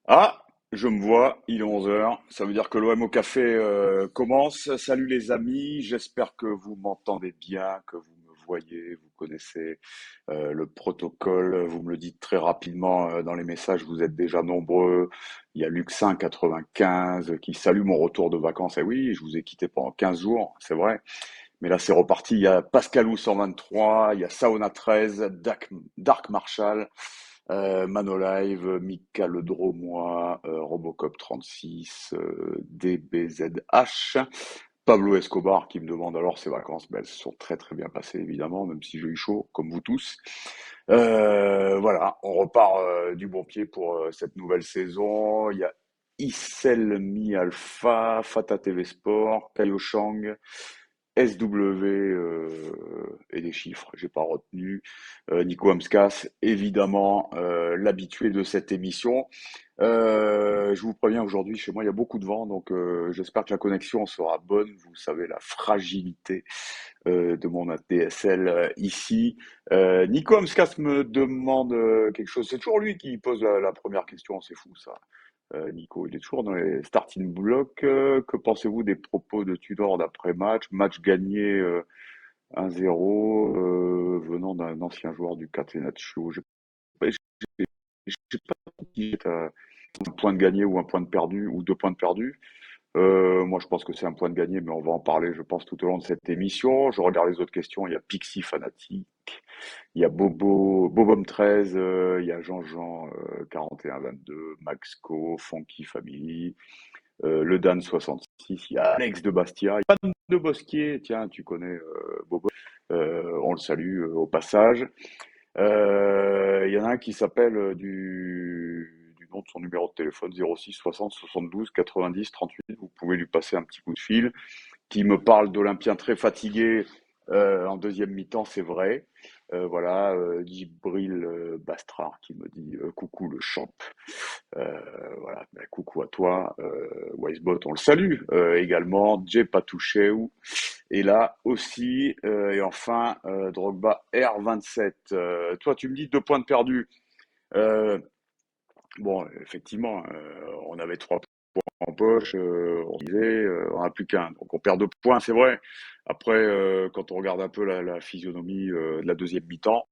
Ah, je me vois, il est 11 heures. Ça veut dire que l'OM au café commence. Salut les amis, j'espère que vous m'entendez bien, que vous me voyez, vous connaissez le protocole. Vous me le dites très rapidement dans les messages, vous êtes déjà nombreux. Il y a Luxin 95 qui salue mon retour de vacances. Et oui, je vous ai quitté pendant 15 jours, c'est vrai. Mais là, c'est reparti. Il y a Pascalou 123, il y a Sauna 13, Dark Marshall, Manolive, Mika Le Dromois, Robocop 36, DBZH, Pablo Escobar qui me demande alors ses vacances. Ben, elles se sont très très bien passées évidemment, même si j'ai eu chaud, comme vous tous. Voilà, on repart du bon pied pour cette nouvelle saison. Il y a Issel Mi Alpha, Fata TV Sport, Kayo Chang, SW et des chiffres, j'ai pas retenu. Nico Amskas, évidemment, l'habitué de cette émission. Je vous préviens, aujourd'hui, chez moi, il y a beaucoup de vent, donc j'espère que la connexion sera bonne. Vous savez la fragilité de mon ADSL ici. Nico Amskas me demande quelque chose. C'est toujours lui qui pose la première question, c'est fou ça. Nico, il est toujours dans les starting blocks. Que pensez-vous des propos de Tudor d'après-match? Match gagné 1-0 venant d'un ancien joueur du Catenaccio. Je sais pas si c'est un point de gagné ou un point de perdu ou deux points de perdu. Moi, je pense que c'est un point de gagné, mais on va en parler, je pense, tout au long de cette émission. Je regarde les autres questions. Il y a Pixie Fanatique, il y a Bobom 13, il y a Jean-Jean 4122, Maxco, Funky Family, le Dan 66, il y a Alex de Bastia, il y a Pan de Bosquier, tiens, tu connais Bobo, on le salue au passage. Il y en a un qui s'appelle du nom de son numéro de téléphone 06 60 72 90 38. Vous pouvez lui passer un petit coup de fil. Qui me parle d'Olympiens très fatigués en deuxième mi-temps, c'est vrai. Voilà, Djibril Bastrar qui me dit coucou le champ. Voilà, ben, coucou à toi. Wisebot, on le salue également. Jay Patoucheou est là aussi. Et enfin, Drogba R27. Toi, tu me dis deux points de perdu. Euh, bon, effectivement, on avait trois points en poche. On disait, on n'a plus qu'un. Donc on perd deux points, c'est vrai. Après, quand on regarde un peu la physionomie de la deuxième mi-temps,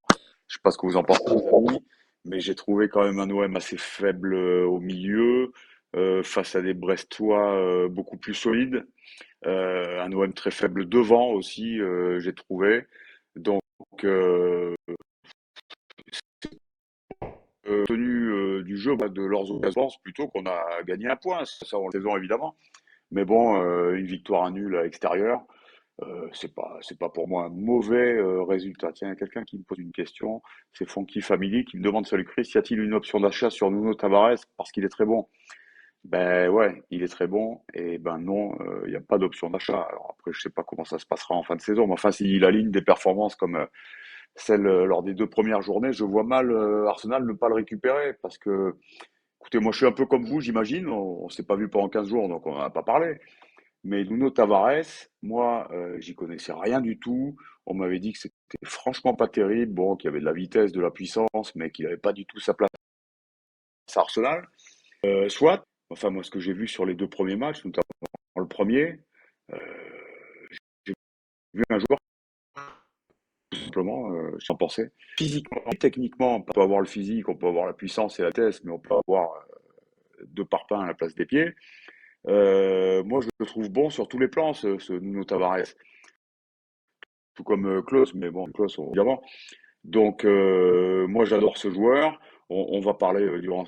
je sais pas ce que vous en pensez, les amis, mais j'ai trouvé quand même un OM assez faible au milieu, face à des Brestois beaucoup plus solides. Un OM très faible devant aussi, j'ai trouvé. Donc, euh, tenu du jeu, bah, de leurs occasions, plutôt qu'on a gagné un point. Ça, en saison, évidemment. Mais bon, une victoire à nul à l'extérieur, c'est pas pour moi un mauvais résultat. Tiens, il y a quelqu'un qui me pose une question. C'est Funky Family qui me demande, salut Chris, y a-t-il une option d'achat sur Nuno Tavares parce qu'il est très bon? Ben ouais, il est très bon. Et ben non, il n'y a pas d'option d'achat. Alors après, je sais pas comment ça se passera en fin de saison, mais enfin, s'il aligne des performances comme celles lors des deux premières journées, je vois mal Arsenal ne pas le récupérer parce que, écoutez, moi je suis un peu comme vous, j'imagine. On s'est pas vu pendant 15 jours, donc on n'en a pas parlé. Mais Nuno Tavares, moi, j'y connaissais rien du tout. On m'avait dit que c'était franchement pas terrible, bon, qu'il y avait de la vitesse, de la puissance, mais qu'il n'avait pas du tout sa place à Arsenal. Soit, enfin moi, ce que j'ai vu sur les deux premiers matchs, notamment le premier, euh, j'ai vu un joueur tout simplement sans penser. Physiquement et techniquement, on peut avoir le physique, on peut avoir la puissance et la vitesse, mais on peut avoir deux parpaings à la place des pieds. Moi, je le trouve bon sur tous les plans, ce Nuno Tavares. Tout comme Klose, mais bon, Klose, évidemment. Donc, moi, j'adore ce joueur. On va parler durant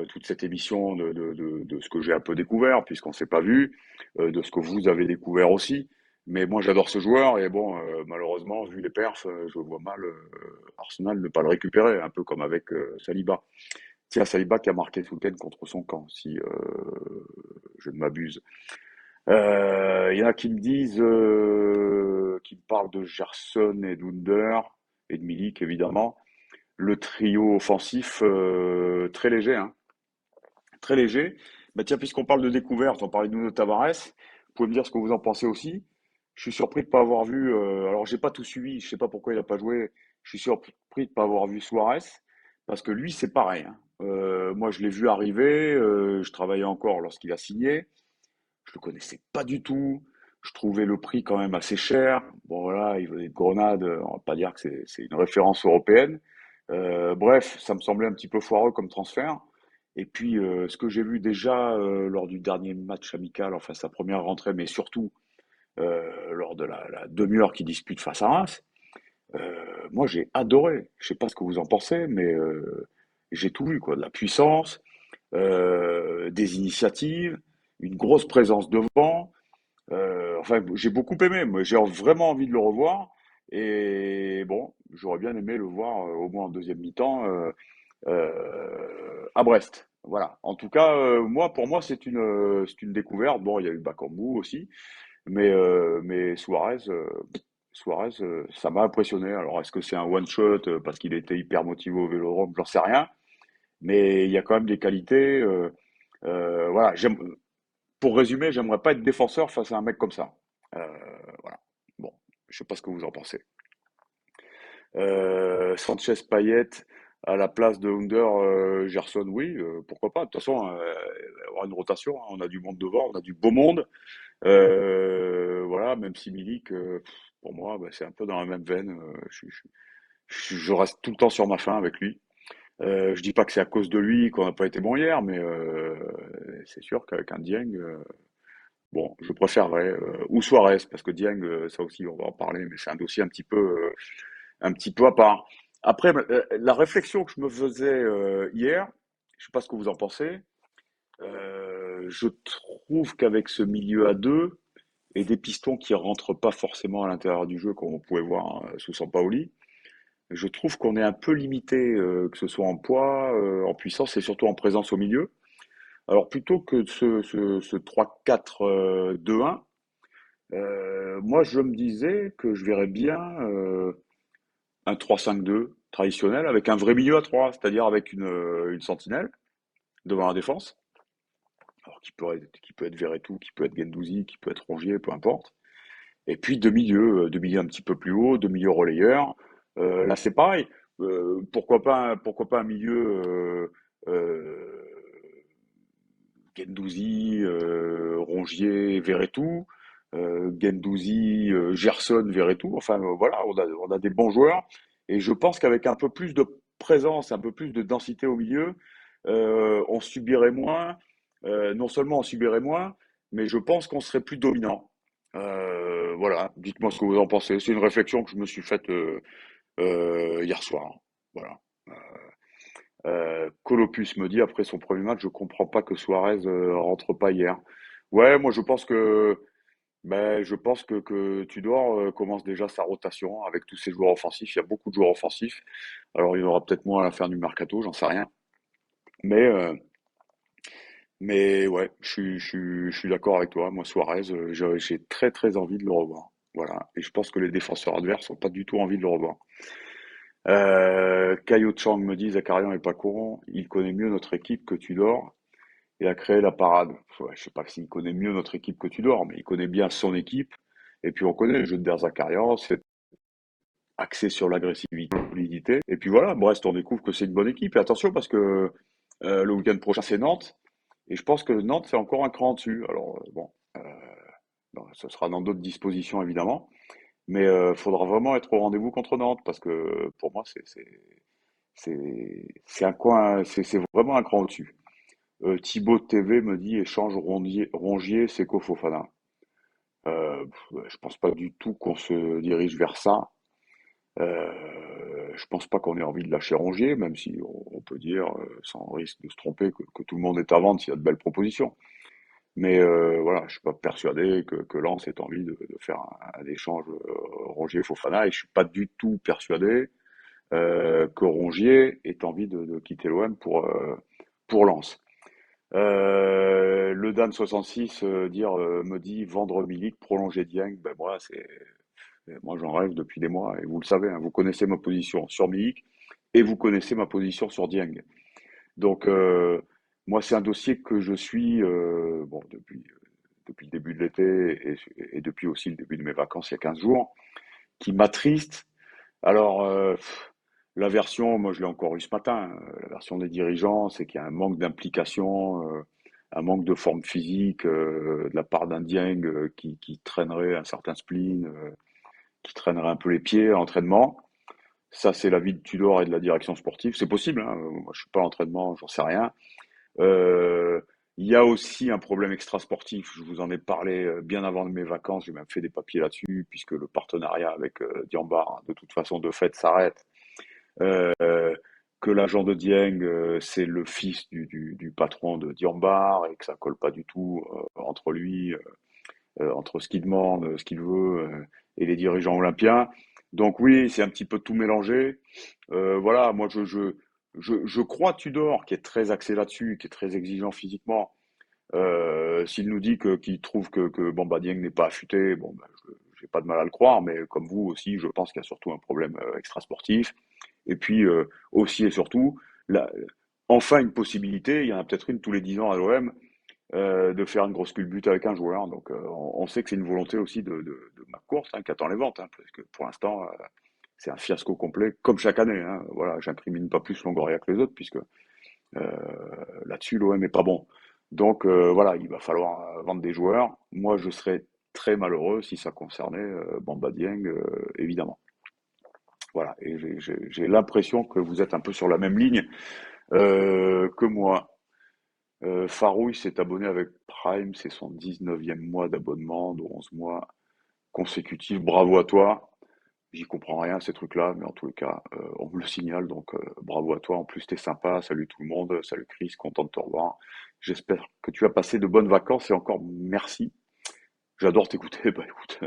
toute cette émission de ce que j'ai un peu découvert, puisqu'on ne s'est pas vu, de ce que vous avez découvert aussi. Mais moi, j'adore ce joueur, et bon, malheureusement, vu les perfs, je vois mal Arsenal ne pas le récupérer, un peu comme avec Saliba. Tiens, Saliba qui a marqué ce week-end contre son camp, si je ne m'abuse. Il y en a qui me disent, qui me parlent de Gerson et d'Under et de Milik évidemment. Le trio offensif très léger, hein, très léger. Bah tiens, puisqu'on parle de découverte, on parlait de Nuno Tavares. Vous pouvez me dire ce que vous en pensez aussi. Je suis surpris de ne pas avoir vu. Alors j'ai pas tout suivi. Je sais pas pourquoi il n'a pas joué. Je suis surpris de ne pas avoir vu Suarez parce que lui, c'est pareil, hein. Moi, je l'ai vu arriver, je travaillais encore lorsqu'il a signé. Je le connaissais pas du tout. Je trouvais le prix quand même assez cher. Bon, voilà, il venait de Grenade, on va pas dire que c'est une référence européenne. Bref, ça me semblait un petit peu foireux comme transfert. Et puis, ce que j'ai vu déjà lors du dernier match amical, enfin sa première rentrée, mais surtout lors de la demi-heure qu'il dispute face à Reims, moi j'ai adoré. Je sais pas ce que vous en pensez, mais j'ai tout vu, quoi. De la puissance, des initiatives, une grosse présence devant. Enfin, j'ai beaucoup aimé. Moi, j'ai vraiment envie de le revoir. Et bon, j'aurais bien aimé le voir au moins en deuxième mi-temps à Brest. Voilà. En tout cas, moi, pour moi, c'est une découverte. Bon, il y a eu Bakambu aussi, mais Suarez, ça m'a impressionné. Alors, est-ce que c'est un one shot parce qu'il était hyper motivé au Vélodrome? J'en sais rien. Mais il y a quand même des qualités. Voilà. Pour résumer, j'aimerais pas être défenseur face à un mec comme ça. Euh, voilà. Bon, je sais pas ce que vous en pensez. Sanchez Payet à la place de Under Gerson, oui, pourquoi pas. De toute façon, il va y avoir une rotation, hein. On a du monde devant, on a du beau monde. Voilà, même si Milik, pour moi, bah, c'est un peu dans la même veine. Je reste tout le temps sur ma faim avec lui. Je dis pas que c'est à cause de lui qu'on n'a pas été bon hier, mais c'est sûr qu'avec un Dieng, bon, je préférerais ou Suarez parce que Dieng, ça aussi on va en parler, mais c'est un dossier un petit peu à part. Après, la réflexion que je me faisais hier, je sais pas ce que vous en pensez. Je trouve qu'avec ce milieu à deux et des pistons qui rentrent pas forcément à l'intérieur du jeu comme on pouvait voir sous Sampaoli, je trouve qu'on est un peu limité, que ce soit en poids, en puissance et surtout en présence au milieu. Alors plutôt que ce 3-4 2-1, moi je me disais que je verrais bien un 3-5-2 traditionnel avec un vrai milieu à 3, c'est-à-dire avec une sentinelle devant la défense, alors qui peut être Verretou, qui peut être Guendouzi, qui peut être Rongier, peu importe. Et puis deux milieux un petit peu plus haut, deux milieux relayeurs. Là c'est pareil. Pourquoi pas un milieu Guendouzi, Rongier, Verretou, Guendouzi, Gerson, Verretou. Enfin voilà, on a des bons joueurs. Et je pense qu'avec un peu plus de présence, un peu plus de densité au milieu, on subirait moins. Non seulement on subirait moins, mais je pense qu'on serait plus dominant. Voilà, dites-moi ce que vous en pensez. C'est une réflexion que je me suis faite hier soir. Voilà. Colopus me dit après son premier match, je comprends pas que Suarez rentre pas hier. Ouais, moi je pense que Tudor commence déjà sa rotation avec tous ses joueurs offensifs. Il y a beaucoup de joueurs offensifs. Alors il y en aura peut-être moins à la fin du mercato, j'en sais rien. Mais ouais, je suis d'accord avec toi. Moi Suarez, j'ai très très envie de le revoir. Voilà. Et je pense que les défenseurs adverses n'ont pas du tout envie de le revoir. Caillou Chang me dit Zakarian est pas con, il connaît mieux notre équipe que Tudor et a créé la parade. Ouais, je sais pas s'il connaît mieux notre équipe que Tudor, mais il connaît bien son équipe. Et puis on connaît le jeu de Der Zakarian, c'est axé sur l'agressivité, la solidité. Et puis voilà, Brest, on découvre que c'est une bonne équipe. Et attention parce que le week-end prochain c'est Nantes, et je pense que Nantes c'est encore un cran dessus. Alors bon, bon, ce sera dans d'autres dispositions évidemment, mais faudra vraiment être au rendez-vous contre Nantes parce que pour moi c'est un coin, c'est vraiment un cran au-dessus. Thibaut TV me dit échange Rongier, Seko Fofana. Je pense pas du tout qu'on se dirige vers ça. Je pense pas qu'on ait envie de lâcher Rongier, même si on peut dire, sans risque de se tromper, que tout le monde est à vendre s'il y a de belles propositions. Mais voilà, je suis pas persuadé que Lens ait envie de faire un échange Rongier-Fofana, et je suis pas du tout persuadé que Rongier ait envie de quitter l'OM pour Lens. Le Dan 66 me dit vendre Milik, prolonger Dieng. Ben moi moi j'en rêve depuis des mois et vous le savez, hein, vous connaissez ma position sur Milik et vous connaissez ma position sur Dieng. Donc moi c'est un dossier que je suis bon depuis le début de l'été et depuis aussi le début de mes vacances il y a 15 jours qui m'attriste. Alors La version, moi je l'ai encore eu ce matin, la version des dirigeants, c'est qu'il y a un manque d'implication, un manque de forme physique de la part d'un Dieng qui traînerait un certain spleen, qui traînerait un peu les pieds à l'entraînement. Ça, c'est l'avis de Tudor et de la direction sportive. C'est possible, hein. Moi, je suis pas à l'entraînement, j'en sais rien. Euh, il y a aussi un problème extrasportif. Je vous en ai parlé bien avant de mes vacances. J'ai même fait des papiers là-dessus, puisque le partenariat avec Diambar, hein, de toute façon, de fait, s'arrête. Euh, que l'agent de Dieng, c'est le fils du patron de Diambar et que ça colle pas du tout entre lui, entre ce qu'il demande, ce qu'il veut et les dirigeants olympiens. Donc oui, c'est un petit peu tout mélangé. Voilà, moi je crois Tudor qui est très axé là-dessus, qui est très exigeant physiquement. S'il nous dit qu'il trouve que Bamba Dieng n'est pas affûté, bon, ben, j'ai pas de mal à le croire, mais comme vous aussi, je pense qu'il y a surtout un problème extrasportif. Et puis aussi et surtout, là, enfin une possibilité, il y en a peut-être une tous les 10 ans à l'OM, de faire une grosse culbute avec un joueur. Donc on sait que c'est une volonté aussi de McCourt hein, qui attend les ventes, hein, parce que pour l'instant c'est un fiasco complet, comme chaque année. Hein. Voilà, j'incrimine pas plus Longoria que les autres, puisque là-dessus l'OM est pas bon. Donc voilà, il va falloir vendre des joueurs. Moi, je serais très malheureux si ça concernait Bamba Dieng, évidemment. Voilà, et j'ai l'impression que vous êtes un peu sur la même ligne que moi. Farouille s'est abonné avec Prime, c'est son 19e mois d'abonnement de 11 mois consécutifs. Bravo à toi. J'y comprends rien à ces trucs-là, mais en tous les cas, on me le signale, donc bravo à toi. En plus, t'es sympa. Salut tout le monde. Salut Chris, content de te revoir. J'espère que tu as passé de bonnes vacances et encore merci. J'adore t'écouter. Bah écoute,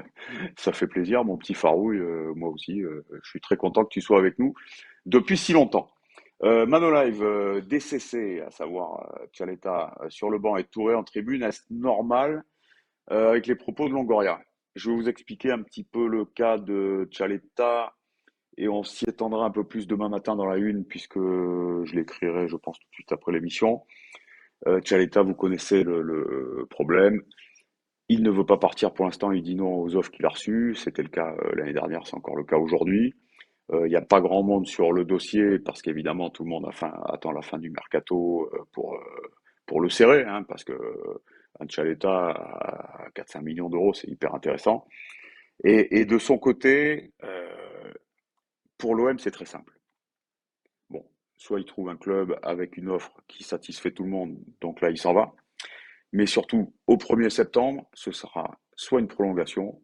ça fait plaisir, mon petit Farouille. Moi aussi, je suis très content que tu sois avec nous depuis si longtemps. Manolive, DCC, à savoir Tchaleta sur le banc et Touré en tribune, est-ce normal avec les propos de Longoria? Je vais vous expliquer un petit peu le cas de Tchaleta et on s'y étendra un peu plus demain matin dans la une puisque je l'écrirai, je pense, tout de suite après l'émission. Tchaleta, vous connaissez le problème. Il ne veut pas partir pour l'instant, il dit non aux offres qu'il a reçues. C'était le cas l'année dernière, c'est encore le cas aujourd'hui. Il n'y a pas grand monde sur le dossier parce qu'évidemment tout le monde attend la fin du mercato pour le serrer, hein, parce que un Tchaleta à 4-5 millions d'euros, c'est hyper intéressant. Et de son côté, pour l'OM, c'est très simple. Bon, soit il trouve un club avec une offre qui satisfait tout le monde, donc là il s'en va. Mais surtout, au 1er septembre, ce sera soit une prolongation,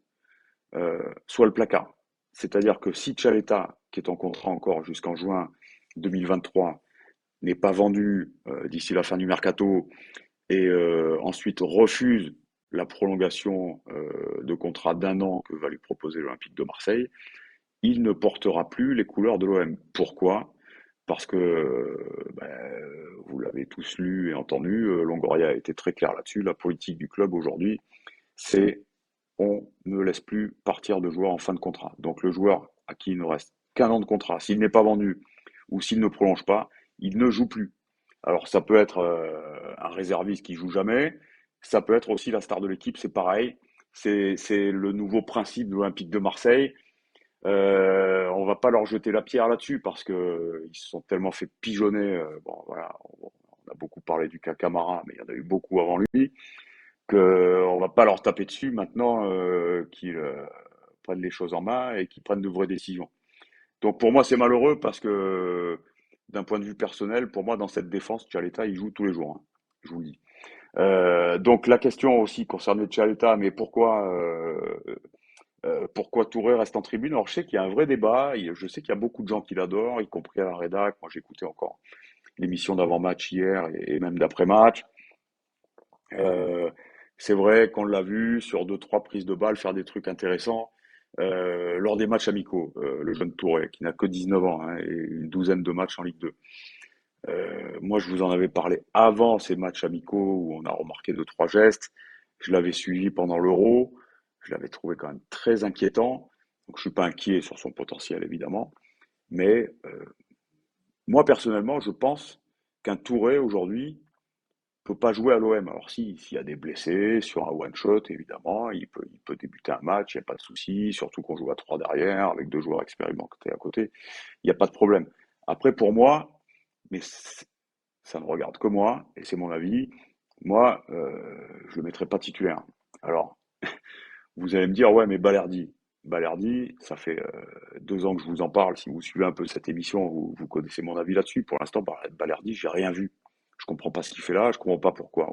soit le placard. C'est-à-dire que si Tchaleta, qui est en contrat encore jusqu'en juin 2023, n'est pas vendu d'ici la fin du mercato et ensuite refuse la prolongation de contrat d'un an que va lui proposer l'Olympique de Marseille, il ne portera plus les couleurs de l'OM. Pourquoi? Parce que, vous l'avez tous lu et entendu, Longoria a été très clair là-dessus. La politique du club aujourd'hui, c'est on ne laisse plus partir de joueurs en fin de contrat. Donc le joueur à qui il ne reste qu'un an de contrat, s'il n'est pas vendu ou s'il ne prolonge pas, il ne joue plus. Alors ça peut être un réserviste qui joue jamais, ça peut être aussi la star de l'équipe, c'est pareil. C'est le nouveau principe de l'Olympique de Marseille. On va pas leur jeter la pierre là-dessus parce que ils se sont tellement fait pigeonner. Bon voilà, on a beaucoup parlé du cas Camara, mais il y en a eu beaucoup avant lui qu'on va pas leur taper dessus maintenant qu'ils prennent les choses en main et qu'ils prennent de vraies décisions. Donc pour moi, c'est malheureux parce que d'un point de vue personnel, pour moi, dans cette défense, Tchaleta, il joue tous les jours, hein, je vous le dis. Donc la question aussi concernait Tchaleta, mais pourquoi Touré reste en tribune? Alors je sais qu'il y a un vrai débat, je sais qu'il y a beaucoup de gens qui l'adorent, y compris à la rédac. Moi j'écoutais encore l'émission d'avant-match hier et même d'après-match. Euh, c'est vrai qu'on l'a vu sur deux, trois prises de balles faire des trucs intéressants lors des matchs amicaux. Le jeune Touré, qui n'a que 19 ans hein, et une douzaine de matchs en Ligue 2. Moi, je vous en avais parlé avant ces matchs amicaux où on a remarqué deux, trois gestes. Je l'avais suivi pendant l'Euro. Je l'avais trouvé quand même très inquiétant. Donc, je suis pas inquiet sur son potentiel, évidemment. Mais moi, personnellement, je pense qu'un Touré aujourd'hui, peut pas jouer à l'OM. Alors si, s'il y a des blessés sur un one shot, évidemment, il peut débuter un match, il n'y a pas de souci, surtout qu'on joue à 3 derrière, avec 2 joueurs expérimentés à côté, il n'y a pas de problème. Après, pour moi, mais ça ne regarde que moi, et c'est mon avis, moi, je le mettrai pas titulaire. Alors, vous allez me dire, ouais, mais Balerdi, ça fait 2 ans que je vous en parle. Si vous suivez un peu cette émission, vous connaissez mon avis là-dessus. Pour l'instant, Balerdi, j'ai rien vu. Je comprends pas ce qu'il fait là, je comprends pas pourquoi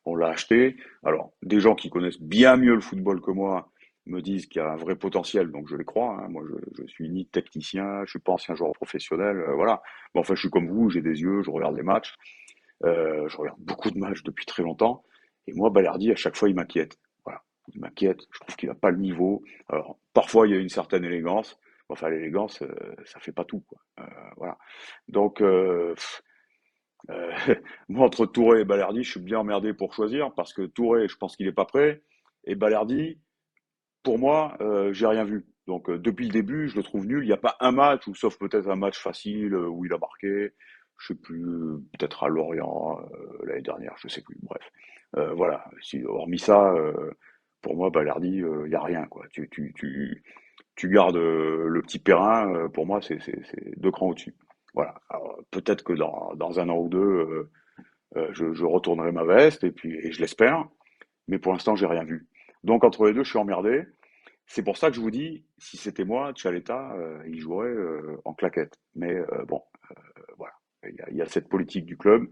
on l'a acheté. Alors, des gens qui connaissent bien mieux le football que moi me disent qu'il y a un vrai potentiel, donc je les crois, hein. Moi, je suis ni technicien, je suis pas ancien joueur professionnel, voilà. Mais enfin, je suis comme vous, j'ai des yeux, je regarde les matchs. Je regarde beaucoup de matchs depuis très longtemps. Et moi, Balerdi, à chaque fois, il m'inquiète. Voilà. Il m'inquiète. Je trouve qu'il n'a pas le niveau. Alors, parfois, il y a une certaine élégance. Enfin, l'élégance, ça fait pas tout, quoi. Voilà. Donc, euh, moi, entre Touré et Balerdi, je suis bien emmerdé pour choisir parce que Touré, je pense qu'il est pas prêt. Et Balerdi, pour moi, j'ai rien vu. Donc, depuis le début, je le trouve nul. Il n'y a pas un match, ou sauf peut-être un match facile où il a marqué. Je sais plus, peut-être à Lorient l'année dernière, je sais plus. Bref, voilà. Si, hormis ça, pour moi, Balerdi, il y a rien, quoi. Tu gardes le petit Perrin. Pour moi, c'est 2 crans au-dessus. Voilà. Alors, peut-être que dans un an ou deux, je retournerai ma veste et je l'espère. Mais pour l'instant, j'ai rien vu. Donc entre les deux, je suis emmerdé. C'est pour ça que je vous dis, si c'était moi, Tchaleta, il jouerait en claquette. Mais bon, voilà. Il y a cette politique du club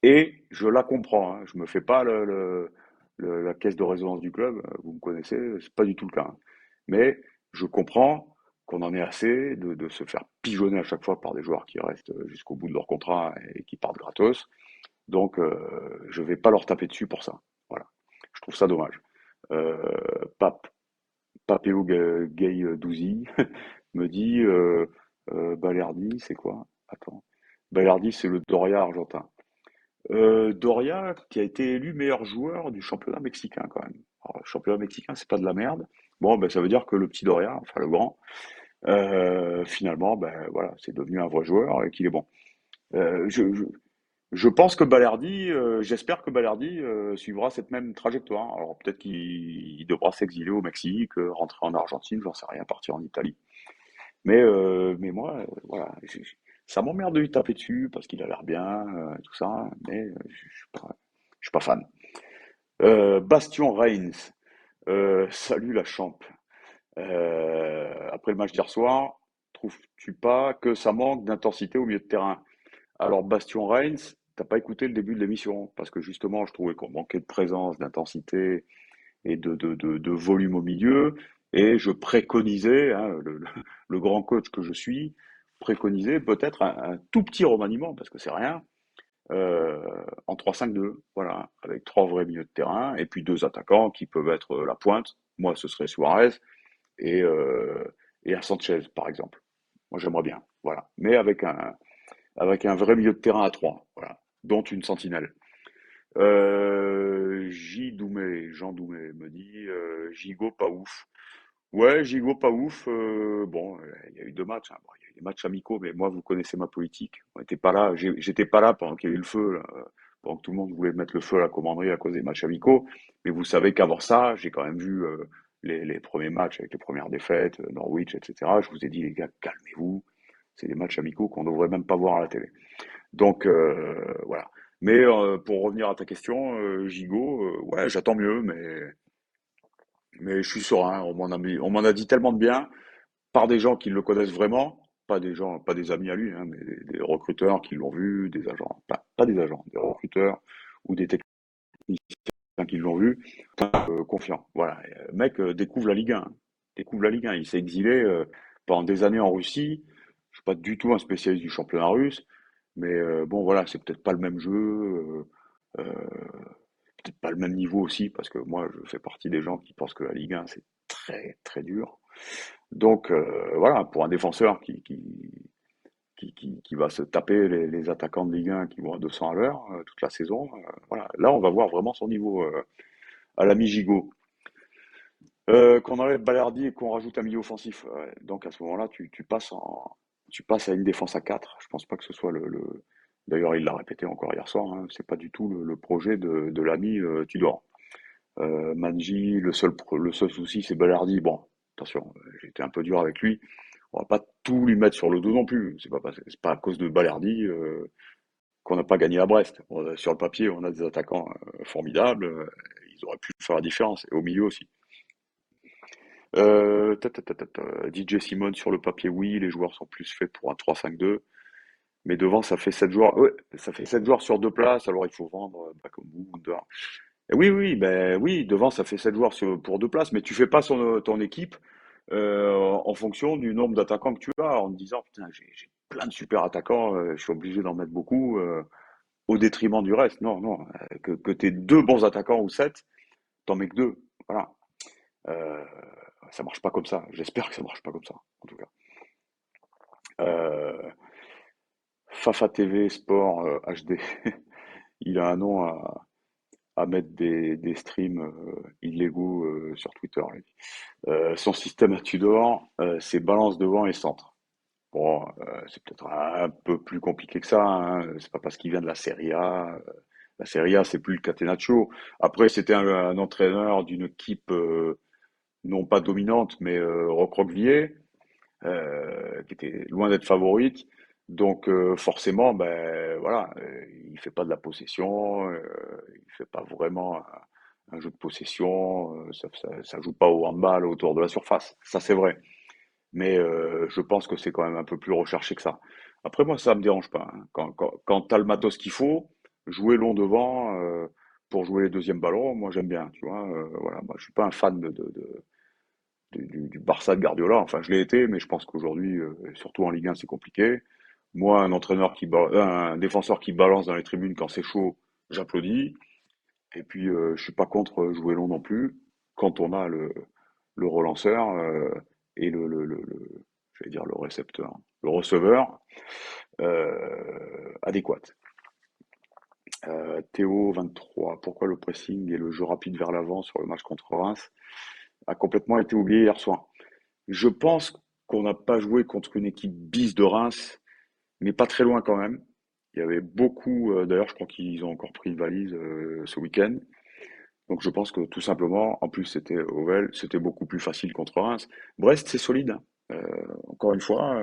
et je la comprends, hein. Je me fais pas la caisse de résonance du club. Vous me connaissez, c'est pas du tout le cas, hein. Mais je comprends qu'on en ait assez de se faire pigeonner à chaque fois par des joueurs qui restent jusqu'au bout de leur contrat et qui partent gratos. Donc, je vais pas leur taper dessus pour ça. Voilà. Je trouve ça dommage. Euh, Pape, Papéo Gay Douzi me dit Balerdi, c'est quoi? Attends. Balerdi, c'est le Doria argentin. Doria, qui a été élu meilleur joueur du championnat mexicain, quand même. Alors, le championnat mexicain, c'est pas de la merde. Bon, ben, ça veut dire que le petit Doria, enfin le grand, finalement, ben voilà, c'est devenu un vrai joueur et qu'il est bon. Euh, je, je, je pense que Balerdi, j'espère que Balerdi suivra cette même trajectoire. Alors peut-être qu'il devra s'exiler au Mexique, rentrer en Argentine, j'en sais rien, partir en Italie. Mais moi, voilà, ça m'emmerde de lui taper dessus parce qu'il a l'air bien, tout ça, mais je suis pas fan. Bastion Reigns, salut la champ. Après le match d'hier soir, trouves-tu pas que ça manque d'intensité au milieu de terrain? Alors, Bastion Reigns, t'as pas écouté le début de l'émission, parce que justement, je trouvais qu'on manquait de présence, d'intensité et de volume au milieu. Et je préconisais, hein, le grand coach que je suis, préconisait peut-être un tout petit remaniement, parce que c'est rien, euh, en 3-5-2, voilà, avec 3 vrais milieux de terrain, et puis 2 attaquants qui peuvent être la pointe. Moi, ce serait Suarez et, euh, et un Sanchez, par exemple. Moi, j'aimerais bien, voilà. Mais avec un vrai milieu de terrain à 3, voilà, dont une sentinelle. Jean Doumé me dit Gigot pas ouf. Ouais, Gigot pas ouf. Bon, il y a eu 2 matchs, hein. Bon, il y a eu des matchs amicaux, mais moi, vous connaissez ma politique. On n'était pas là. J'étais pas là pendant qu'il y a eu le feu, là, pendant que tout le monde voulait mettre le feu à la commanderie à cause des matchs amicaux. Mais vous savez qu'avant ça, j'ai quand même vu les premiers matchs avec les premières défaites, Norwich, etc. Je vous ai dit, les gars, calmez-vous. C'est des matchs amicaux qu'on ne devrait même pas voir à la télé. Donc voilà. Mais pour revenir à ta question, Gigot, ouais, j'attends mieux, mais je suis serein. On m'en a dit tellement de bien par des gens qui le connaissent vraiment, pas des gens, pas des amis à lui, hein, mais des recruteurs qui l'ont vu, des agents, pas des agents, des recruteurs ou des techniciens qui l'ont vu, confiant. Voilà. Mec, découvre la Ligue 1. Découvre la Ligue 1. Il s'est exilé pendant des années en Russie. Je suis pas du tout un spécialiste du championnat russe, mais bon, voilà, c'est peut-être pas le même jeu, peut-être pas le même niveau aussi, parce que moi, je fais partie des gens qui pensent que la Ligue 1, c'est très, très dur. Donc, voilà, pour un défenseur qui va se taper les attaquants de Ligue 1 qui vont à 200 à l'heure toute la saison, voilà, là, on va voir vraiment son niveau à l'ami Gigot. Qu'on enlève Balerdi et qu'on rajoute un milieu offensif. Donc à ce moment-là, tu passes à une défense à 4. Je pense pas que ce soit D'ailleurs, il l'a répété encore hier soir, hein, c'est pas du tout le projet de l'ami Tudor. Manji, le seul souci, c'est Balardi. Bon, attention, j'ai été un peu dur avec lui. On va pas tout lui mettre sur le dos non plus. C'est pas à cause de Balardi qu'on n'a pas gagné à Brest. Sur le papier, on a des attaquants formidables. Ils auraient pu faire la différence. Et au milieu aussi. DJ Simone sur le papier, oui, les joueurs sont plus faits pour un 3-5-2. Mais devant, ça fait 7 joueurs. Ouais, ça fait 7 joueurs sur deux places. Alors il faut vendre Bakambu, Under. Et oui, oui, ben oui, devant, ça fait 7 joueurs pour deux places. Mais tu fais pas ton équipe en fonction du nombre d'attaquants que tu as, en te disant, putain, j'ai plein de super attaquants, je suis obligé d'en mettre beaucoup au détriment du reste. Non, non, que tu aies deux bons attaquants ou sept, t'en mets que deux. Voilà. Euh, Ça marche pas comme ça. J'espère que ça marche pas comme ça, en tout cas. Euh, Fafa TV Sport HD, il a un nom à mettre des streams illégaux sur Twitter, lui. Son système à Tudor, c'est balance devant et centre. Bon, c'est peut-être un peu plus compliqué que ça, hein. C'est pas parce qu'il vient de la Serie A. La Serie A, c'est plus le Catenaccio. Après, c'était un entraîneur d'une équipe non pas dominante, mais recroquevillée, qui était loin d'être favorite. Donc forcément, ben voilà, il fait pas de la possession, il fait pas vraiment un jeu de possession, ça joue pas au handball autour de la surface. Ça c'est vrai. Mais je pense que c'est quand même un peu plus recherché que ça. Après moi ça me dérange pas, hein. Quand tu as le matos qu'il faut, jouer long devant pour jouer les deuxièmes ballons, moi j'aime bien, tu vois. Voilà, moi je suis pas un fan du Barça de Guardiola. Enfin, je l'ai été, mais je pense qu'aujourd'hui, surtout en Ligue 1, c'est compliqué. Moi, un défenseur qui balance dans les tribunes quand c'est chaud, j'applaudis. Et puis, je suis pas contre jouer long non plus quand on a le relanceur et je vais dire le récepteur, le receveur adéquat. Théo 23, pourquoi le pressing et le jeu rapide vers l'avant sur le match contre Reims a complètement été oublié hier soir? Je pense qu'on n'a pas joué contre une équipe bis de Reims, mais pas très loin quand même. Il y avait beaucoup, d'ailleurs, je crois qu'ils ont encore pris une valise ce week-end. Donc je pense que tout simplement, en plus c'était Ovel, c'était beaucoup plus facile contre Reims. Brest, c'est solide, hein. Encore une fois,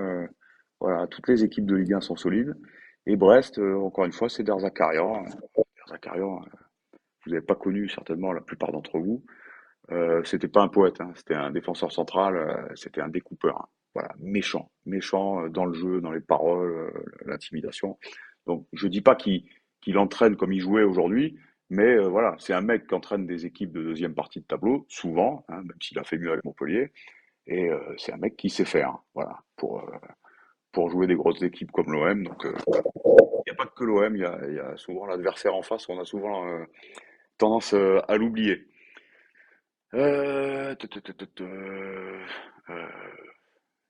voilà, toutes les équipes de Ligue 1 sont solides. Et Brest, encore une fois, c'est Derzakarian. Derzakarian, vous n'avez pas connu certainement la plupart d'entre vous. C'était pas un poète, hein, c'était un défenseur central, c'était un découpeur, hein. Voilà, méchant, méchant dans le jeu, dans les paroles, l'intimidation. Donc je dis pas qu'il entraîne comme il jouait aujourd'hui, mais voilà, c'est un mec qui entraîne des équipes de deuxième partie de tableau, souvent, hein, même s'il a fait mieux avec Montpellier, et c'est un mec qui sait faire, hein, voilà, pour jouer des grosses équipes comme l'OM. Donc il n'y a pas que l'OM, il y a souvent l'adversaire en face, on a souvent tendance à l'oublier. Euh, te- te- te- te- te- euh,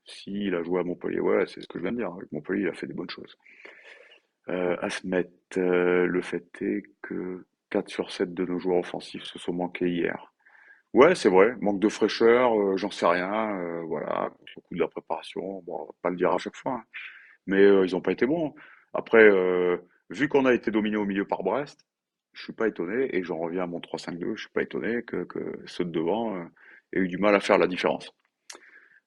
Si, il a joué à Montpellier, ouais, c'est ce que je viens de dire. Avec Montpellier, il a fait des bonnes choses. Asmet, le fait est que 4 sur 7 de nos joueurs offensifs se sont manqués hier. Ouais, c'est vrai, manque de fraîcheur, j'en sais rien, voilà, beaucoup de la préparation, bon, on va pas le dire à chaque fois, hein, mais ils n'ont pas été bons. Après, vu qu'on a été dominé au milieu par Brest, je suis pas étonné, et j'en reviens à mon 3-5-2, je suis pas étonné que ceux de devant aient eu du mal à faire la différence.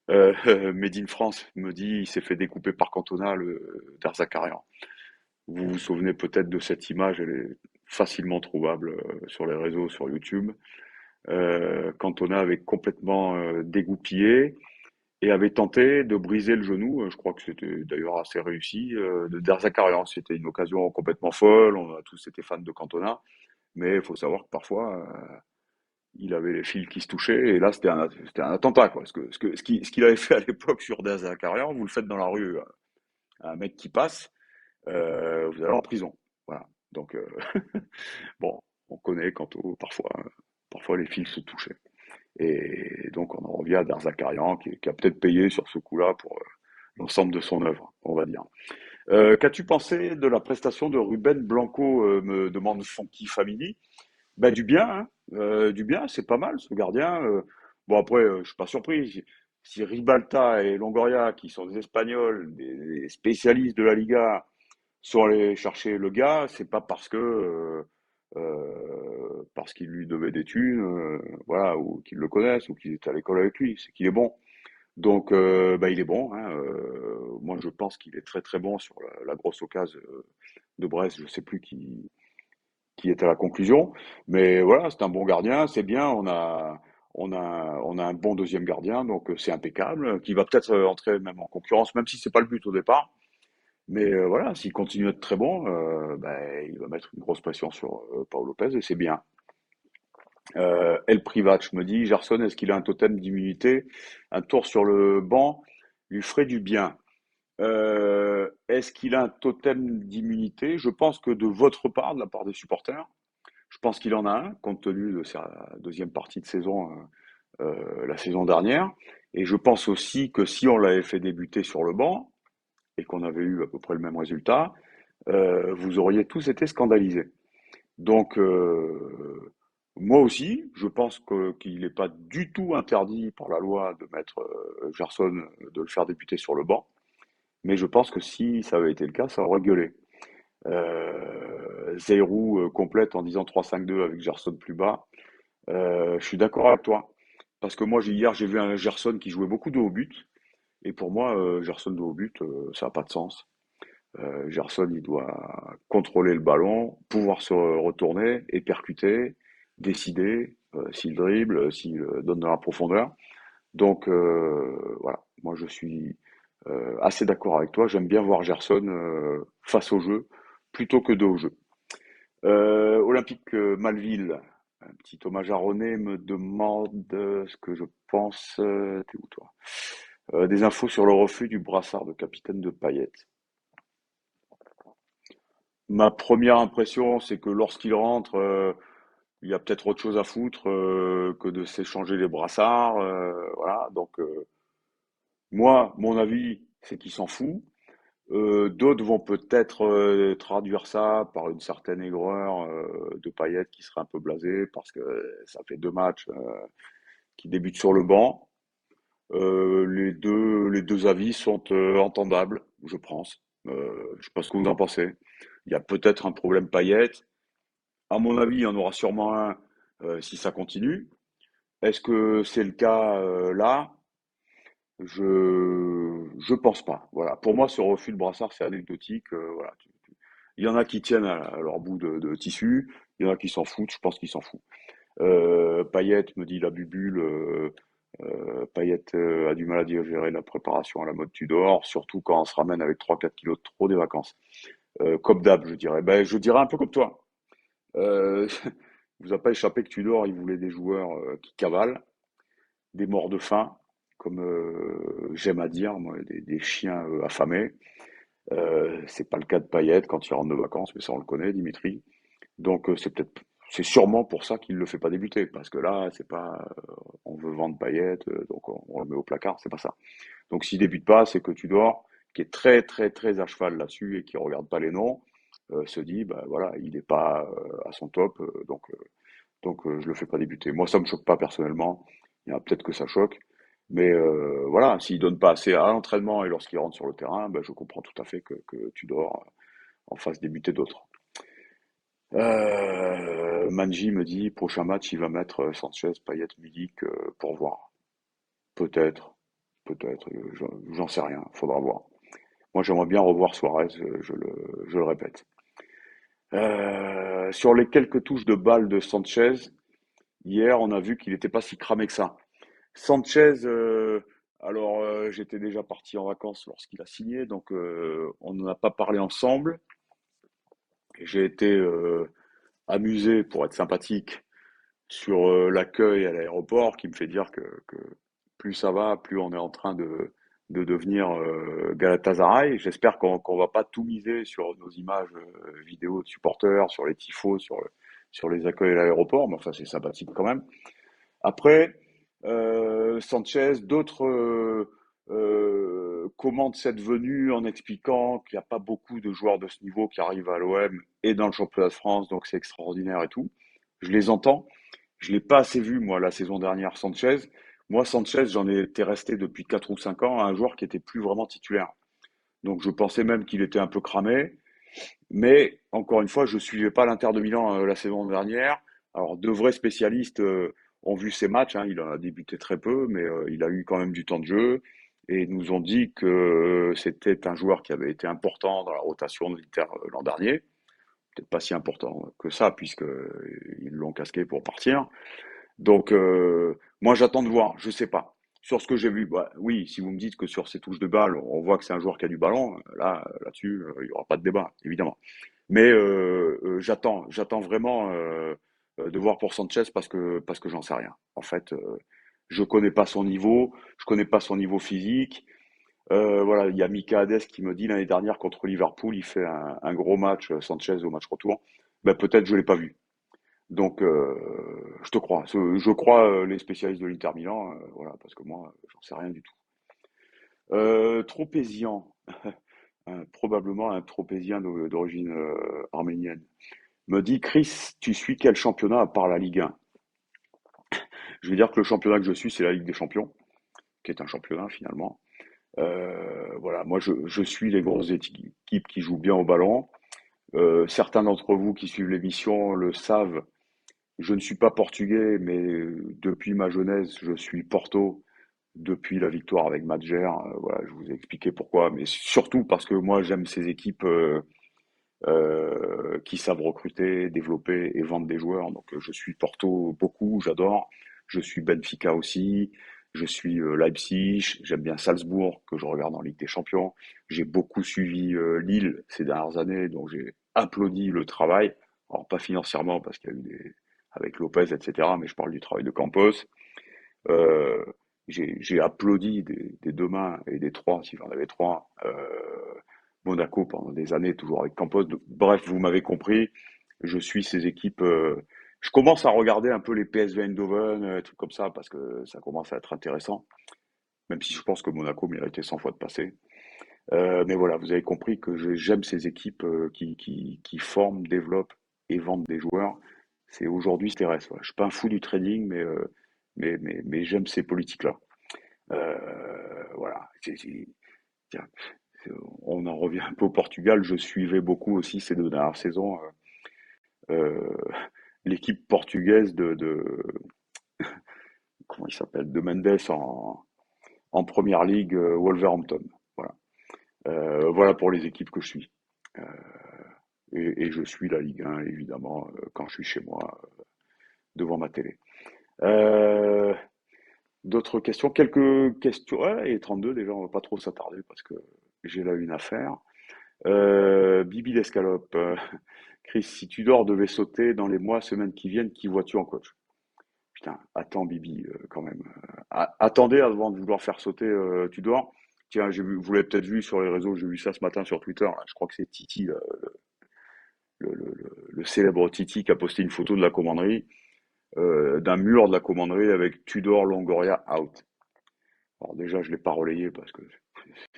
Made in France me dit, il s'est fait découper par Cantona, le Darzakarian. Vous vous souvenez peut-être de cette image, elle est facilement trouvable sur les réseaux, sur YouTube. Cantona avait complètement dégoupillé et avait tenté de briser le genou, je crois que c'était d'ailleurs assez réussi, de Darzakarian. C'était une occasion complètement folle, on a tous été fans de Cantona, mais il faut savoir que parfois, il avait les fils qui se touchaient, et là c'était un attentat, quoi. Ce qu'il avait fait à l'époque sur Darzakarian, vous le faites dans la rue à un mec qui passe, vous allez en prison. Voilà. Donc, bon, on connaît parfois les fils se touchaient. Et donc on en revient à Darzakarian qui a peut-être payé sur ce coup-là pour l'ensemble de son œuvre, on va dire. Qu'as-tu pensé de la prestation de Ruben Blanco, me demande Fonky Family? Ben, du bien, hein. Du bien, c'est pas mal ce gardien. Bon après, je suis pas surpris. Si Ribalta et Longoria, qui sont des Espagnols, des spécialistes de la Liga, sont allés chercher le gars, c'est pas parce qu'ils lui devaient des thunes, voilà, ou qu'ils le connaissent, ou qu'ils étaient à l'école avec lui, c'est qu'il est bon. Donc, bah, il est bon, hein, moi, je pense qu'il est très très bon sur la grosse occasion de Brest. Je sais plus qui était à la conclusion, mais voilà, c'est un bon gardien, c'est bien. On a un bon deuxième gardien, donc c'est impeccable. Qui va peut-être entrer même en concurrence, même si c'est pas le but au départ. Mais voilà, s'il continue à être très bon, ben, il va mettre une grosse pression sur Paul Lopez et c'est bien. El Privac me dit, Gerson, est-ce qu'il a un totem d'immunité? Un tour sur le banc lui ferait du bien. Est-ce qu'il a un totem d'immunité? Je pense que de votre part, de la part des supporters, je pense qu'il en a un, compte tenu de sa deuxième partie de saison, la saison dernière. Et je pense aussi que si on l'avait fait débuter sur le banc et qu'on avait eu à peu près le même résultat, vous auriez tous été scandalisés. Donc, moi aussi, je pense qu'il n'est pas du tout interdit par la loi de mettre Gerson, de le faire débuter sur le banc. Mais je pense que si ça avait été le cas, ça aurait gueulé. Zeyrou complète en disant 3-5-2 avec Gerson plus bas. Je suis d'accord avec toi. Parce que moi, hier, j'ai vu un Gerson qui jouait beaucoup de haut but. Et pour moi, Gerson de haut but, ça n'a pas de sens. Gerson, il doit contrôler le ballon, pouvoir se retourner et percuter, décider s'il dribble, s'il donne dans la profondeur. Donc voilà, moi je suis assez d'accord avec toi. J'aime bien voir Gerson face au jeu plutôt que dos au jeu. Olympique Malville, un petit hommage à René me demande ce que je pense. T'es où toi? Des infos sur le refus du brassard de capitaine de Payet. Ma première impression, c'est que lorsqu'il rentre, il y a peut-être autre chose à foutre que de s'échanger les brassards. Voilà. Donc, moi, mon avis, c'est qu'il s'en fout. D'autres vont peut-être traduire ça par une certaine aigreur de Payet qui serait un peu blasé parce que ça fait 2 matchs qu'il débute sur le banc. Les deux avis sont entendables, je pense. Je sais pas ce que vous en pensez. Il y a peut-être un problème Payet. À mon avis, il y en aura sûrement un si ça continue. Est-ce que c'est le cas là? Je pense pas. Voilà. Pour moi, ce refus de brassard, c'est anecdotique. Voilà. Il y en a qui tiennent à leur bout de tissu, il y en a qui s'en foutent. Je pense qu'ils s'en foutent. Payet me dit la bubule. Payet a du mal à digérer la préparation à la mode Tudor, surtout quand on se ramène avec 3-4 kilos de trop des vacances. Comme d'hab, je dirais. Ben, je dirais un peu comme toi. Euh, vous a pas échappé que Tudor, il voulait des joueurs qui cavalent, des morts de faim, comme j'aime à dire, moi, des chiens affamés. C'est pas le cas de Payet quand il rentre de vacances, mais ça on le connaît, Dimitri. Donc c'est sûrement pour ça qu'il le fait pas débuter, parce que là, c'est pas, on veut vendre Payet, donc on le met au placard, c'est pas ça. Donc s'il débute pas, c'est que Tudor, qui est très très très à cheval là-dessus et qui regarde pas les noms, se dit, bah voilà, il n'est pas à son top, donc je le fais pas débuter. Moi, ça me choque pas personnellement. Il y en a peut-être que ça choque. Mais voilà, s'il donne pas assez à l'entraînement et lorsqu'il rentre sur le terrain, ben, je comprends tout à fait que Tudor en fasse débuter d'autres. Manji me dit, prochain match, il va mettre Sanchez, Payet, Milik pour voir. Peut-être, peut-être, j'en sais rien, faudra voir. Moi, j'aimerais bien revoir Suarez, je le répète. Sur les quelques touches de balle de Sanchez, hier, on a vu qu'il n'était pas si cramé que ça. Sanchez, alors j'étais déjà parti en vacances lorsqu'il a signé, donc on n'en a pas parlé ensemble. J'ai été amusé, pour être sympathique, sur l'accueil à l'aéroport, qui me fait dire que plus ça va, plus on est en train de devenir Galatasaray. J'espère qu'on va pas tout miser sur nos images vidéo de supporters, sur les tifos, sur les accueils à l'aéroport, mais enfin c'est sympathique quand même. Après, Sanchez, d'autres commentent cette venue en expliquant qu'il n'y a pas beaucoup de joueurs de ce niveau qui arrivent à l'OM et dans le championnat de France, donc c'est extraordinaire et tout. Je les entends. Je l'ai pas assez vu, moi, la saison dernière, Sanchez. Moi, Sanchez, j'en étais resté depuis 4 ou 5 ans à un joueur qui était plus vraiment titulaire. Donc je pensais même qu'il était un peu cramé. Mais encore une fois, je suivais pas l'Inter de Milan la saison dernière. Alors, de vrais spécialistes ont vu ces matchs, hein. Il a débuté très peu, mais il a eu quand même du temps de jeu et nous ont dit que c'était un joueur qui avait été important dans la rotation de l'Inter l'an dernier. Peut-être pas si important que ça, puisque ils l'ont casqué pour partir. Donc, moi, j'attends de voir. Je sais pas. Sur ce que j'ai vu, bah, oui, si vous me dites que sur ses touches de balle, on voit que c'est un joueur qui a du ballon, là-dessus, il y aura pas de débat, évidemment. Mais j'attends vraiment de voir pour Sanchez parce que j'en sais rien. En fait, je connais pas son niveau, je connais pas son niveau physique. Voilà, il y a Mika Hades qui me dit l'année dernière contre Liverpool, il fait un gros match, Sanchez au match retour. Ben peut-être je l'ai pas vu. Donc je te crois. Je crois les spécialistes de l'Inter Milan, voilà, parce que moi, j'en sais rien du tout. Tropézian, probablement un Tropézien d'origine arménienne, me dit Chris, tu suis quel championnat à part la Ligue 1? Je vais dire que le championnat que je suis, c'est la Ligue des Champions, qui est un championnat finalement. Voilà, moi je suis les grosses équipes qui jouent bien au ballon. Certains d'entre vous qui suivent l'émission le savent. Je ne suis pas portugais, mais depuis ma jeunesse, je suis Porto. Depuis la victoire avec Madjer, voilà, je vous ai expliqué pourquoi, mais surtout parce que moi j'aime ces équipes qui savent recruter, développer et vendre des joueurs. Donc je suis Porto beaucoup, j'adore. Je suis Benfica aussi. Je suis Leipzig. J'aime bien Salzbourg que je regarde en Ligue des Champions. J'ai beaucoup suivi Lille ces dernières années, donc j'ai applaudi le travail. Alors pas financièrement parce qu'il y a eu des avec Lopez, etc. Mais je parle du travail de Campos. Euh, j'ai applaudi des deux mains et des trois, si j'en avais trois, Monaco pendant des années, toujours avec Campos. Bref, vous m'avez compris, je suis ces équipes. Je commence à regarder un peu les PSV Eindhoven, trucs comme ça, parce que ça commence à être intéressant, même si je pense que Monaco méritait 100 fois de passer. Mais voilà, vous avez compris que j'aime ces équipes qui forment, développent et vendent des joueurs. C'est aujourd'hui ce qui reste. Ouais. Je suis pas un fou du trading, mais j'aime ces politiques-là. Voilà. Tiens, on en revient un peu au Portugal. Je suivais beaucoup aussi ces deux dernières saisons euh, l'équipe portugaise comment il s'appelle de Mendes en première ligue Wolverhampton. Voilà. Voilà pour les équipes que je suis. Euh, et je suis la Ligue 1 évidemment quand je suis chez moi devant ma télé. Euh, D'autres questions? Quelques questions. Ouais, et 32 déjà, on va pas trop s'attarder parce que j'ai là une affaire. Bibi d'Escalope. Chris, si Tudor devait sauter dans les mois, semaines qui viennent, qui vois-tu en coach? Putain, attends Bibi, quand même. Attendez avant de vouloir faire sauter Tudor. Tiens, vous l'avez peut-être vu sur les réseaux, j'ai vu ça ce matin sur Twitter. Là. Je crois que c'est Titi, là, le célèbre Titi, qui a posté une photo de la commanderie, d'un mur de la commanderie avec Tudor Longoria out. Alors déjà, je l'ai pas relayé parce que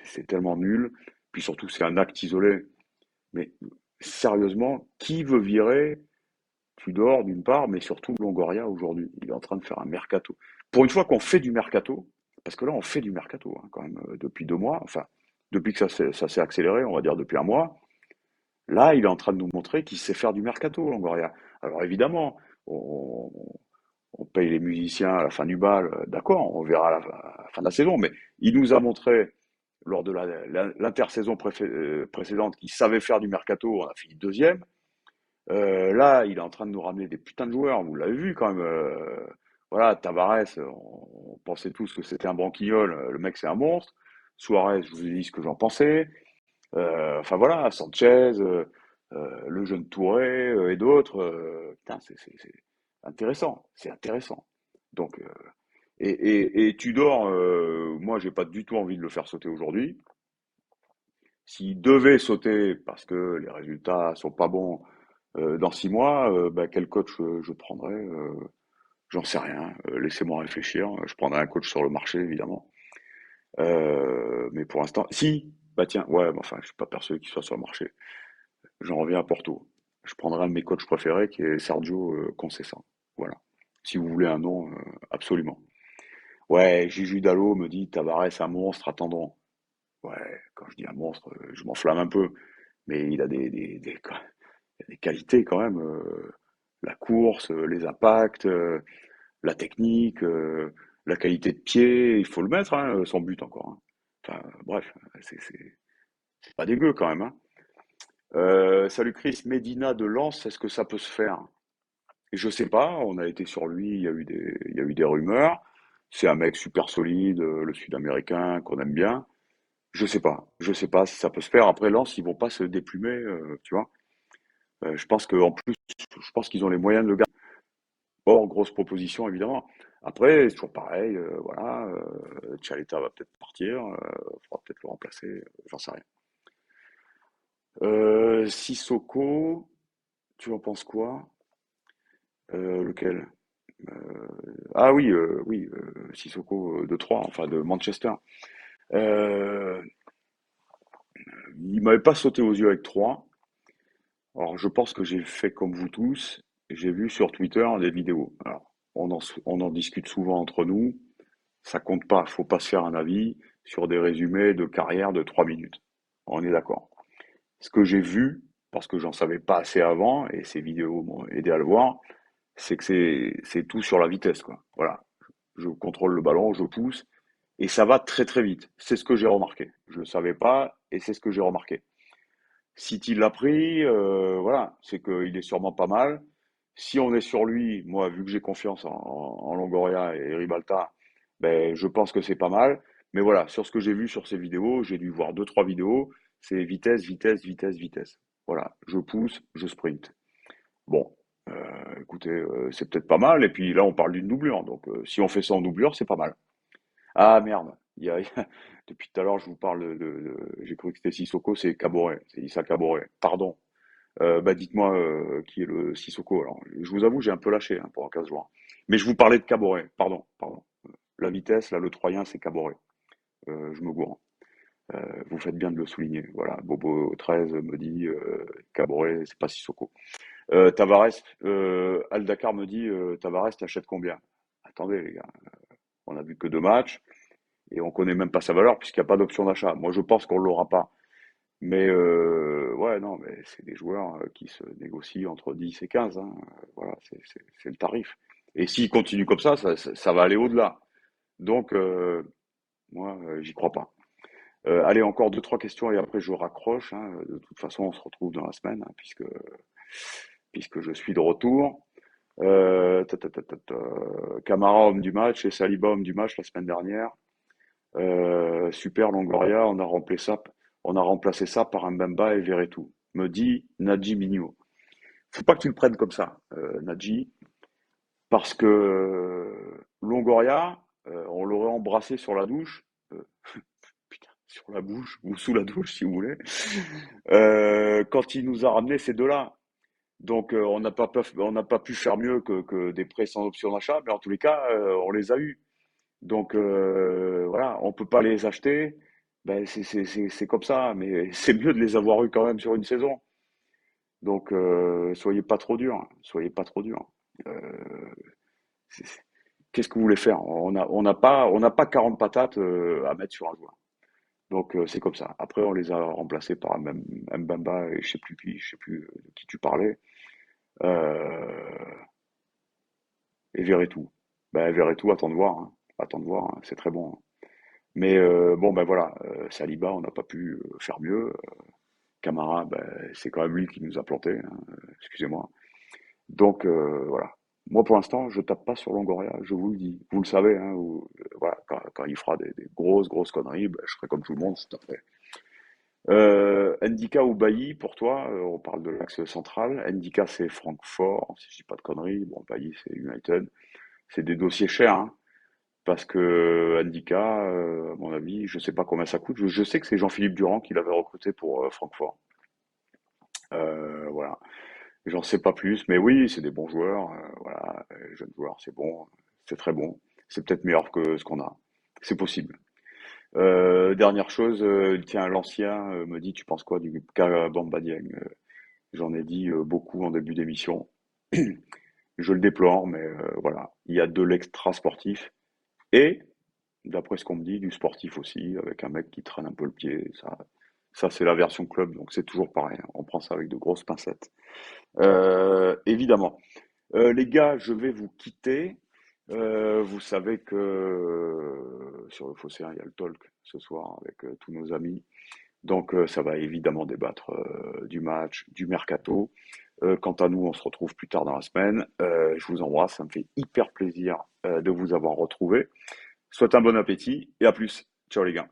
c'est tellement nul. Puis surtout, c'est un acte isolé. Mais sérieusement, qui veut virer Tudor d'une part, mais surtout Longoria aujourd'hui? Il est en train de faire un mercato. Pour une fois qu'on fait du mercato, parce que là, on fait du mercato hein, quand même depuis 2 mois, enfin, depuis que ça s'est accéléré, on va dire depuis un mois. Là, il est en train de nous montrer qu'il sait faire du mercato, Longoria. Alors évidemment, on, on paye les musiciens à la fin du bal, d'accord, on verra à la fin de la saison, mais il nous a montré lors de l'intersaison précédente qu'il savait faire du mercato, on a fini deuxième. Là, il est en train de nous ramener des putains de joueurs, vous l'avez vu quand même. Voilà, Tavares, on pensait tous que c'était un branquignol, le mec c'est un monstre. Suarez, je vous ai dit ce que j'en pensais. Enfin voilà, Sanchez, le jeune Touré et d'autres. Putain, c'est intéressant, c'est intéressant. Donc, et Tudor, moi j'ai pas du tout envie de le faire sauter aujourd'hui. S'il devait sauter parce que les résultats sont pas bons dans 6 mois, bah, quel coach je prendrais j'en sais rien. Laissez-moi réfléchir. Je prendrais un coach sur le marché évidemment. Mais pour l'instant, si, bah tiens, ouais, mais enfin, je suis pas persuadé qu'il soit sur le marché. J'en reviens à Porto. Je prendrai un de mes coachs préférés qui est Sergio Conceição. Voilà. Si vous voulez un nom, absolument. Ouais, Gigi Dallo me dit Tavares un monstre, attendons. Ouais, quand je dis un monstre, je m'enflamme un peu. mais il a il a des qualités quand même. La course, les impacts, la technique, la qualité de pied, il faut le mettre, hein, son but encore, hein. Enfin, bref, c'est pas dégueu quand même, hein. Salut Chris, Medina de Lens, est-ce que ça peut se faire? Et je sais pas, on a été sur lui, il y a eu des rumeurs. C'est un mec super solide, le Sud-Américain qu'on aime bien. Je sais pas si ça peut se faire. Après Lens, ils vont pas se déplumer, tu vois. Je pense que en plus, je pense qu'ils ont les moyens de le garder. Hors grosse proposition évidemment. Après, c'est toujours pareil, voilà. Tchaleta va peut-être partir, faudra peut-être le remplacer, j'en sais rien. Sissoko, tu en penses quoi? Lequel? Ah oui, Sissoko de Troyes, enfin de Manchester. Euh, il m'avait pas sauté aux yeux avec Troyes. Alors je pense que j'ai fait comme vous tous. J'ai vu sur Twitter des vidéos. Alors on en discute souvent entre nous. Ça compte pas. Faut pas se faire un avis sur des résumés de carrière de 3 minutes. On est d'accord. Ce que j'ai vu, parce que j'en savais pas assez avant et ces vidéos m'ont aidé à le voir, c'est que c'est tout sur la vitesse, quoi. Voilà. Je contrôle le ballon, je pousse, et ça va très très vite. C'est ce que j'ai remarqué. Je le savais pas, et c'est ce que j'ai remarqué. City l'a pris, voilà, c'est qu'il est sûrement pas mal. Si on est sur lui, moi, vu que j'ai confiance en Longoria et Ribalta, ben, je pense que c'est pas mal. Mais voilà, sur ce que j'ai vu sur ces vidéos, j'ai dû voir deux, trois vidéos, c'est vitesse, vitesse, vitesse, vitesse. Voilà, je pousse, je sprint. Bon, écoutez, c'est peut-être pas mal. Et puis là, on parle d'une doublure. Donc, si on fait ça en doublure, c'est pas mal. Ah merde, depuis tout à l'heure, je vous parle j'ai cru que c'était Sissoko, c'est Caboret, c'est Issa Caboret. Pardon. Bah dites-moi qui est le Sissoko. Alors, je vous avoue, j'ai un peu lâché hein, pour 15 jours. Mais je vous parlais de Caboret. Pardon, pardon. La vitesse, là, le Troyen, c'est Caboret. Je me gourre. Vous faites bien de le souligner. Voilà, Bobo 13 me dit Caboret, c'est pas Sissoko. Tavares, Al Dakar me dit Tavares, t'achètes combien? Attendez, les gars, on a vu que 2 matchs et on connaît même pas sa valeur puisqu'il n'y a pas d'option d'achat. Moi, je pense qu'on l'aura pas. Mais ouais, non, mais c'est des joueurs qui se négocient entre 10 et 15, hein. Voilà, c'est le tarif. Et s'il continue comme ça va aller au-delà. Donc, moi, j'y crois pas. Allez, encore deux, trois questions et après je raccroche, hein. De toute façon, on se retrouve dans la semaine, hein, puisque je suis de retour. Ta, ta, ta, ta, ta. Camara, homme du match, et Saliba, homme du match la semaine dernière. Super Longoria, on a remplacé ça par un Mbemba et Verretou. Me dit Nadji Mignot. Faut pas que tu le prennes comme ça, Nadji, parce que Longoria, on l'aurait embrassé sur la douche, putain, sur la bouche ou sous la douche si vous voulez, quand il nous a ramené ces deux-là. Donc on n'a pas pu faire mieux que des prêts sans option d'achat, mais en tous les cas, on les a eus. Donc voilà, on peut pas les acheter. Ben, c'est comme ça, mais c'est mieux de les avoir eus quand même sur une saison. Donc soyez pas trop dur, soyez pas trop dur. Euh, Qu'est-ce que vous voulez faire? On n'a pas 40 patates à mettre sur un joueur. Donc c'est comme ça. Après on les a remplacés par même Mbamba et je sais plus de qui tu parlais. Euh, et Verretou. Ben Verretou, attends de voir, hein. Attends de voir, hein. C'est très bon, hein. Mais bon, ben voilà, Saliba, on n'a pas pu faire mieux. Camara, ben, c'est quand même lui qui nous a planté, hein, excusez-moi. Donc voilà. Moi, pour l'instant, je tape pas sur Longoria, je vous le dis. Vous le savez, hein, voilà, quand il fera des grosses, grosses conneries, ben, je ferai comme tout le monde, je taperai. Ndika ou Bailly, pour toi, on parle de l'axe central. Ndika, c'est Francfort, si je dis pas de conneries. Bon, Bailly, c'est United. C'est des dossiers chers, hein. Parce que Ndika, à mon avis, je sais pas combien ça coûte. Je sais que c'est Jean-Philippe Durand qui l'avait recruté pour Francfort. Voilà. J'en sais pas plus, mais oui, c'est des bons joueurs. Voilà, jeunes joueurs, c'est bon, c'est très bon. C'est peut-être meilleur que ce qu'on a. C'est possible. Dernière chose, tiens, l'ancien me dit, tu penses quoi du cas Bamba Dieng? J'en ai dit beaucoup en début d'émission. Je le déplore, mais voilà, il y a de l'extra sportif et d'après ce qu'on me dit, du sportif aussi, avec un mec qui traîne un peu le pied, Ça, c'est la version club, donc c'est toujours pareil, hein. On prend ça avec de grosses pincettes. Évidemment. Les gars, je vais vous quitter. Vous savez que sur le Phocéen, il y a le talk ce soir avec tous nos amis. Donc ça va évidemment débattre du match, du mercato. Quant à nous, on se retrouve plus tard dans la semaine. Je vous embrasse, ça me fait hyper plaisir de vous avoir retrouvé. Souhaite un bon appétit et à plus. Ciao les gars.